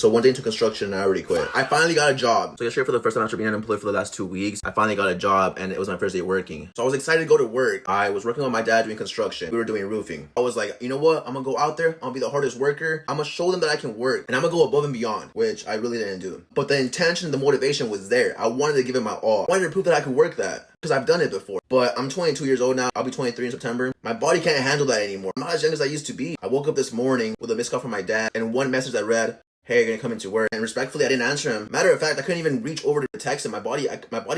So one day into construction and I already quit. I finally got a job. So yesterday, for the first time after being unemployed for the last 2 weeks, I finally got a job and it was my first day working. So I was excited to go to work. I was working with my dad doing construction. We were doing roofing. I was like, you know what? I'm gonna go out there. I'm gonna be the hardest worker. I'm gonna show them that I can work and I'm gonna go above and beyond, which I really didn't do. But the intention, the motivation was there. I wanted to give it my all. I wanted to prove that I could work that because I've done it before. But I'm 22 years old now. I'll be 23 in September. My body can't handle that anymore. I'm not as young as I used to be. I woke up this morning with a missed call from my dad and one message that read, "Hey, you're gonna come into work." And respectfully, I didn't answer him. Matter of fact, I couldn't even reach over to text him. My body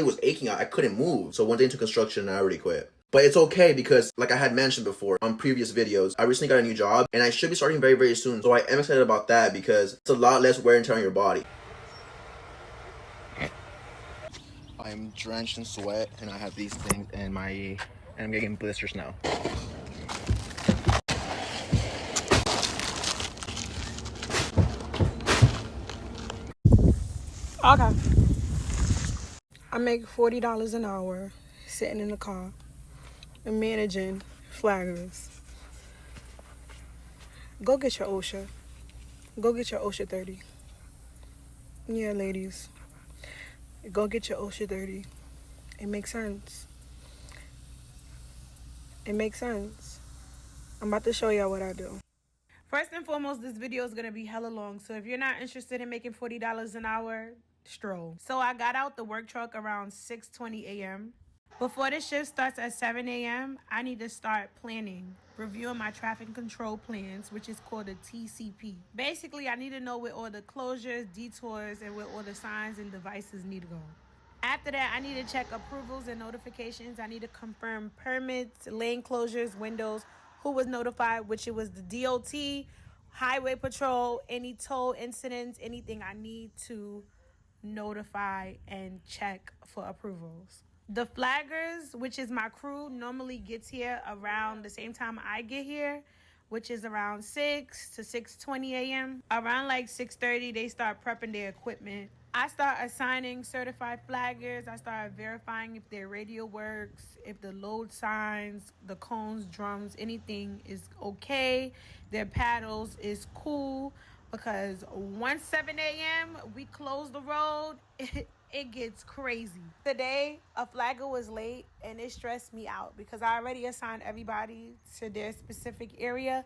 was aching. I couldn't move. So one day into construction and I already quit. But it's okay because, like I had mentioned before on previous videos, I recently got a new job and I should be starting very, very soon. So I am excited about that because it's a lot less wear and tear on your body. I'm drenched in sweat and I have these things in and I'm getting blisters now. Okay. I make $40 an hour sitting in the car and managing flaggers. Go get your OSHA. Go get your OSHA 30. Yeah, ladies. Go get your OSHA 30. It makes sense. It makes sense. I'm about to show y'all what I do. First and foremost, this video is going to be hella long. So if you're not interested in making $40 an hour, stroll. So I got out the work truck around 6:20 a.m. Before the shift starts at 7 a.m., I need to start planning, reviewing my traffic control plans, which is called a TCP. Basically, I need to know where all the closures, detours, and where all the signs and devices need to go. After that, I need to check approvals and notifications. I need to confirm permits, lane closures, windows, who was notified, which it was the DOT, Highway Patrol, any toll incidents, anything I need to notify and check for approvals. The flaggers, which is my crew, normally gets here around the same time I get here, which is around 6 to 6:20 a.m. Around like 6:30, they start prepping their equipment. I start assigning certified flaggers. I start verifying if their radio works, if the load signs, the cones, drums, anything is okay. Their paddles is cool. Because once 7 a.m., we close the road, it gets crazy. Today, a flagger was late, and it stressed me out because I already assigned everybody to their specific area,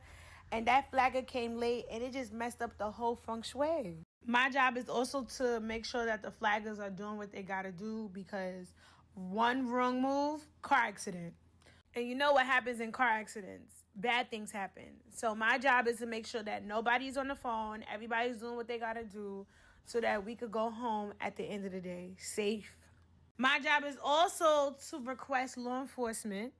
and that flagger came late, and it just messed up the whole feng shui. My job is also to make sure that the flaggers are doing what they gotta do because one wrong move, car accident. And you know what happens in car accidents? Bad things happen. So my job is to make sure that nobody's on the phone, everybody's doing what they gotta do so that we could go home at the end of the day safe. My job is also to request law enforcement.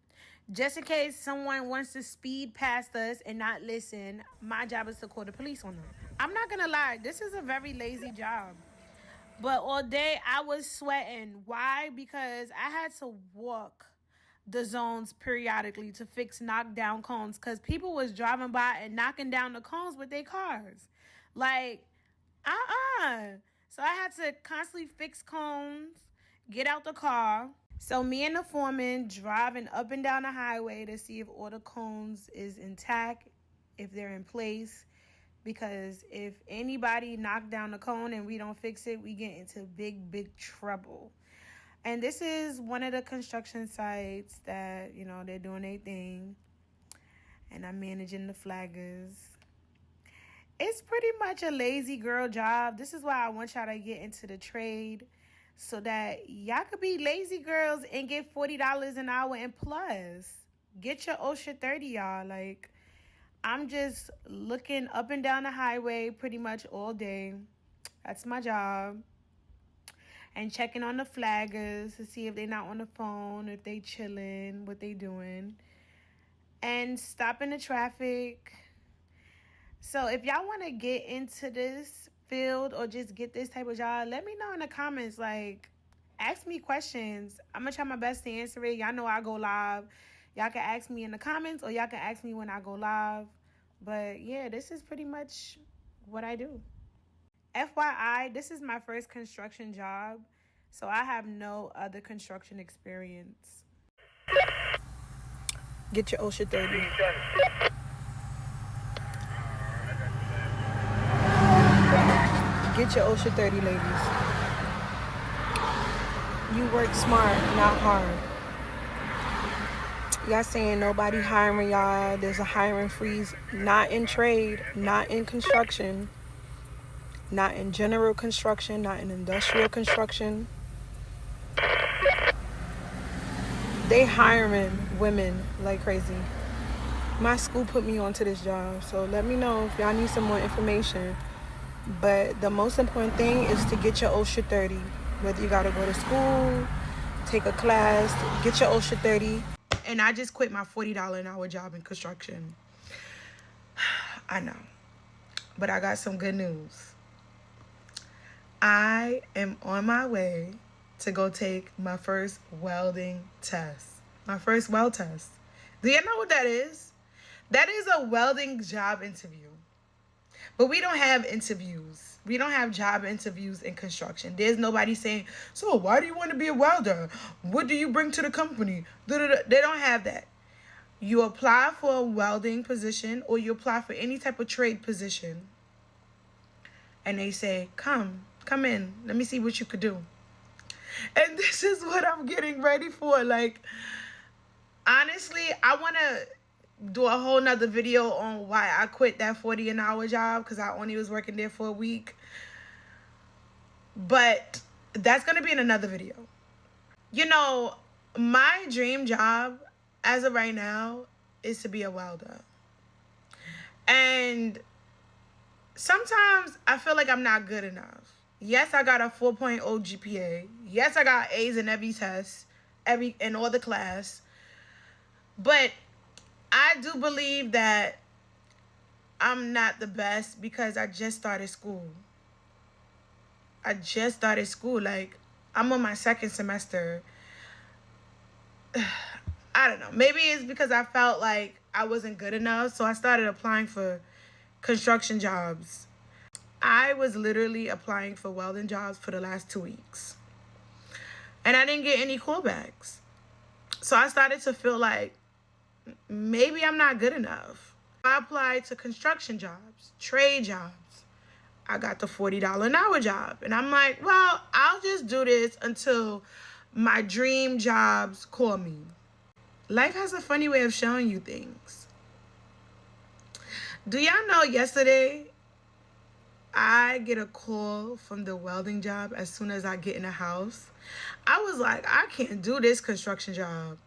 Just in case someone wants to speed past us and not listen, my job is to call the police on them. I'm not gonna lie, this is a very lazy job. But all day I was sweating. Why? Because I had to walk the zones periodically to fix knockdown cones because people was driving by and knocking down the cones with their cars. Like, So I had to constantly fix cones, get out the car. So me and the foreman driving up and down the highway to see if all the cones is intact, if they're in place. Because if anybody knock down the cone and we don't fix it, we get into big, big trouble. And this is one of the construction sites that, they're doing their thing. And I'm managing the flaggers. It's pretty much a lazy girl job. This is why I want y'all to get into the trade so that y'all could be lazy girls and get $40 an hour and plus. Get your OSHA 30, y'all. Like, I'm just looking up and down the highway pretty much all day. That's my job. And checking on the flaggers to see if they're not on the phone, if they chilling, what they doing. And stopping the traffic. So if y'all want to get into this field or just get this type of job, let me know in the comments. Like, ask me questions. I'm going to try my best to answer it. Y'all know I go live. Y'all can ask me in the comments or y'all can ask me when I go live. But yeah, this is pretty much what I do. FYI, this is my first construction job, so I have no other construction experience. Get your OSHA 30. Get your OSHA 30, ladies. You work smart, not hard. Y'all saying nobody hiring y'all. There's a hiring freeze. Not in trade, not in construction, not in general construction, not in industrial construction. They hiring women like crazy. My school put me onto this job, so let me know if y'all need some more information. But the most important thing is to get your OSHA 30. Whether you gotta go to school, take a class, get your OSHA 30. And I just quit my $40 an hour job in construction. I know. But I got some good news. I am on my way to go take my first welding test. My first weld test. Do you know what that is? That is a welding job interview. But we don't have interviews. We don't have job interviews in construction. There's nobody saying, so why do you want to be a welder? What do you bring to the company? They don't have that. You apply for a welding position or you apply for any type of trade position. And they say, come in. Let me see what you could do. And this is what I'm getting ready for. Like, honestly, I want to do a whole nother video on why I quit that $40 an hour job, because I only was working there for a week. But that's going to be in another video. You know, my dream job as of right now is to be a welder. And sometimes I feel like I'm not good enough. Yes, I got a 4.0 GPA. Yes, I got A's in every test, in all the class. But I do believe that I'm not the best because I just started school. Like, I'm on my second semester. I don't know. Maybe it's because I felt like I wasn't good enough, so I started applying for construction jobs. I was literally applying for welding jobs for the last 2 weeks. And I didn't get any callbacks. So I started to feel like maybe I'm not good enough. I applied to construction jobs, trade jobs. I got the $40 an hour job. And I'm like, well, I'll just do this until my dream jobs call me. Life has a funny way of showing you things. Do y'all know yesterday I get a call from the welding job as soon as I get in the house? I was like, I can't do this construction job.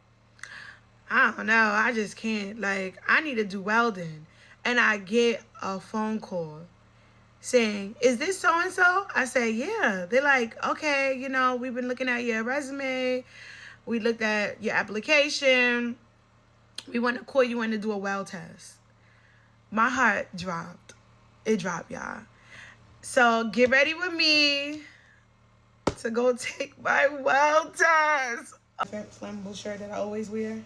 I don't know. I just can't. Like, I need to do welding. And I get a phone call saying, is this so-and-so? I say, yeah. They're like, okay, you know, we've been looking at your resume. We looked at your application. We want to call you in to do a weld test. My heart dropped. It dropped, y'all. So get ready with me to go take my weld test. That flammable shirt that I always wear.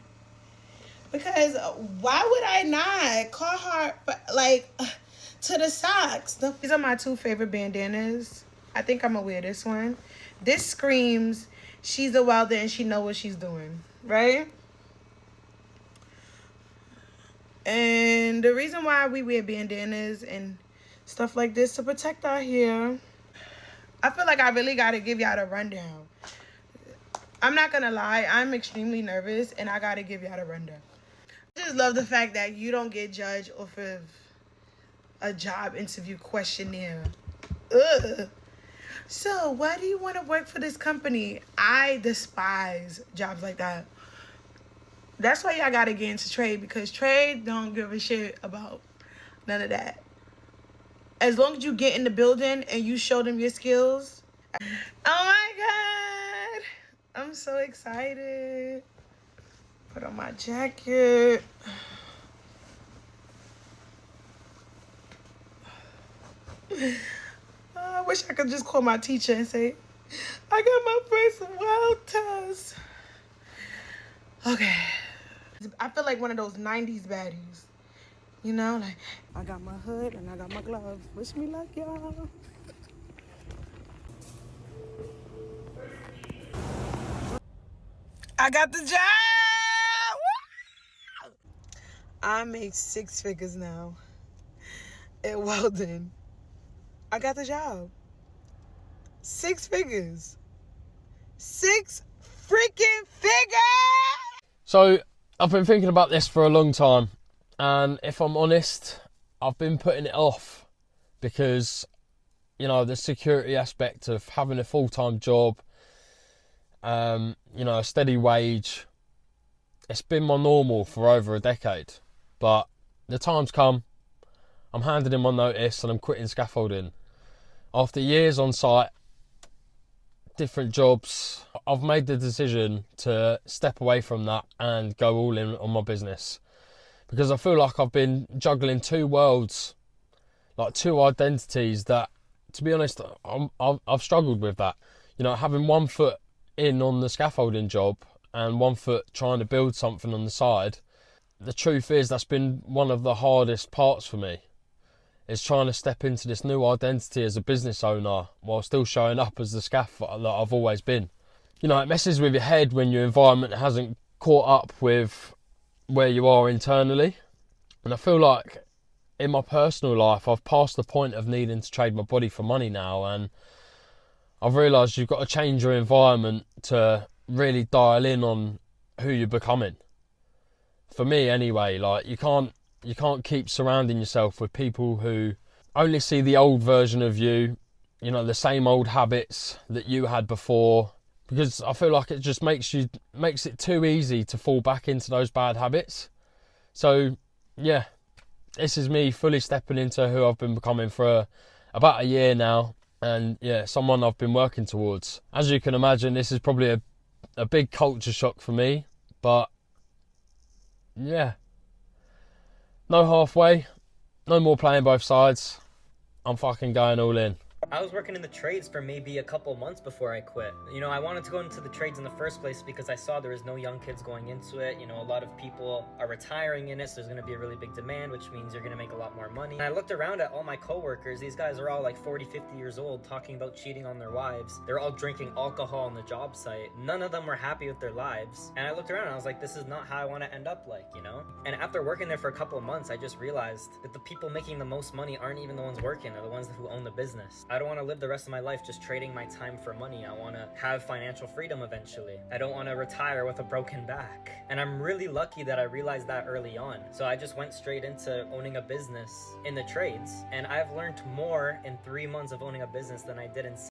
Because why would I not? Carhartt, like, to the socks. These are my two favorite bandanas. I think I'm going to wear this one. This screams, she's a welder and she knows what she's doing, right? And the reason why we wear bandanas and stuff like this to protect our hair. I feel like I really got to give y'all the rundown. I'm not going to lie. I'm extremely nervous and I got to give y'all the rundown. I just love the fact that you don't get judged off of a job interview questionnaire. Ugh. So, why do you want to work for this company? I despise jobs like that. That's why y'all got to get into trade, because trade don't give a shit about none of that. As long as you get in the building and you show them your skills. Oh my God. I'm so excited. Put on my jacket. I wish I could just call my teacher and say, I got my first weld test. Okay. I feel like one of those 90s baddies. You know, like, I got my hood and I got my gloves. Wish me luck, y'all. I got the job! Woo! I make 6 figures now at welding. I got the job. 6 figures. 6 freaking figures! So I've been thinking about this for a long time, and if I'm honest, I've been putting it off because, you know, the security aspect of having a full-time job, you know, a steady wage, it's been my normal for over a decade. But the time's come, I'm handing in my notice and I'm quitting scaffolding. After years on site, different jobs, I've made the decision to step away from that and go all in on my business, because I feel like I've been juggling two worlds, like two identities that, to be honest, I've struggled with that. You know, having one foot in on the scaffolding job and one foot trying to build something on the side. The truth is that's been one of the hardest parts for me, is trying to step into this new identity as a business owner while still showing up as the scaff that I've always been. You know, it messes with your head when your environment hasn't caught up with where you are internally. And I feel like in my personal life, I've passed the point of needing to trade my body for money now, and I've realised you've got to change your environment to really dial in on who you're becoming. For me anyway, like you can't keep surrounding yourself with people who only see the old version of you, you know, the same old habits that you had before, because I feel like it just makes it too easy to fall back into those bad habits. So yeah, this is me fully stepping into who I've been becoming for about a year now, and yeah, someone I've been working towards. As you can imagine, this is probably a big culture shock for me, but yeah, no halfway, no more playing both sides. I'm fucking going all in. I was working in the trades for maybe a couple months before I quit. You know, I wanted to go into the trades in the first place because I saw there was no young kids going into it. You know, a lot of people are retiring in it, so there's going to be a really big demand, which means you're going to make a lot more money. And I looked around at all my coworkers. These guys are all like 40, 50 years old, talking about cheating on their wives. They're all drinking alcohol on the job site. None of them were happy with their lives. And I looked around and I was like, this is not how I want to end up like, you know? And after working there for a couple of months, I just realized that the people making the most money aren't even the ones working, they're the ones who own the business. I don't want to live the rest of my life just trading my time for money. I want to have financial freedom eventually. I don't want to retire with a broken back. And I'm really lucky that I realized that early on. So I just went straight into owning a business in the trades. And I've learned more in 3 months of owning a business than I did in